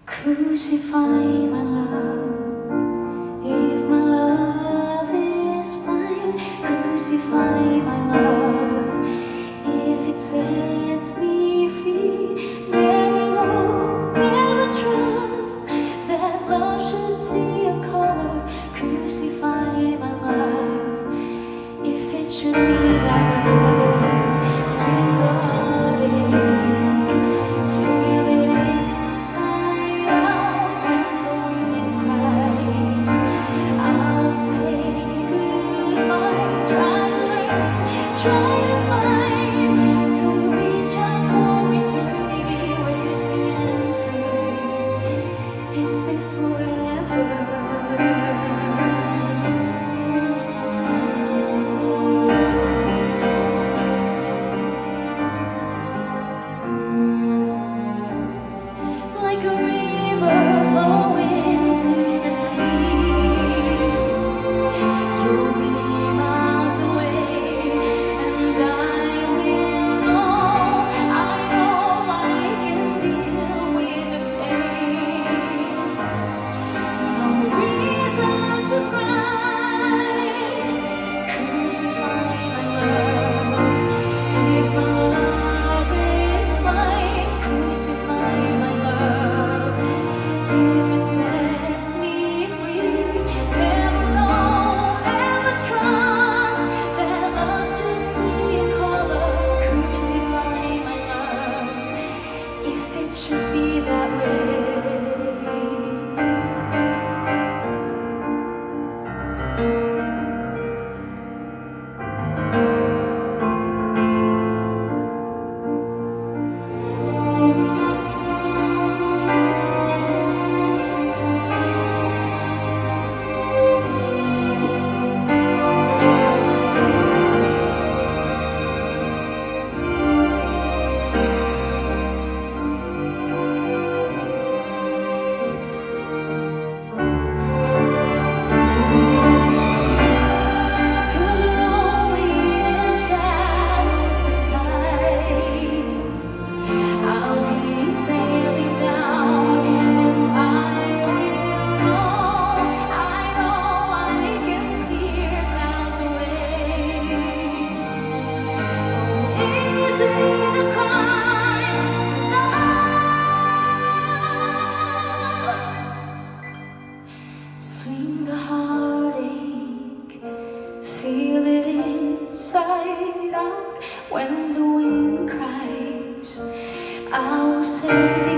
Crucify my love, if my love is blind. Crucify my love, if it sets me free. Never know, never trust that love should see a color. Crucify my love, if it should be that way. Swing the heartache, feel it inside out when the wind cries. I'll say goodbye, try to find, to reach out for eternity. Where's the answer? Is this forever? Like a river flowing to the sea, you'll be miles away, and I will know. I can deal with the pain. No reason to cry. Crucify my love, if my love is blind. Crucify my love, if it sets me free. Never know, never trust that love should see a color. Crucify my love, if it should be that way. Swing the heartache, feel it inside out when the wind cries. I will say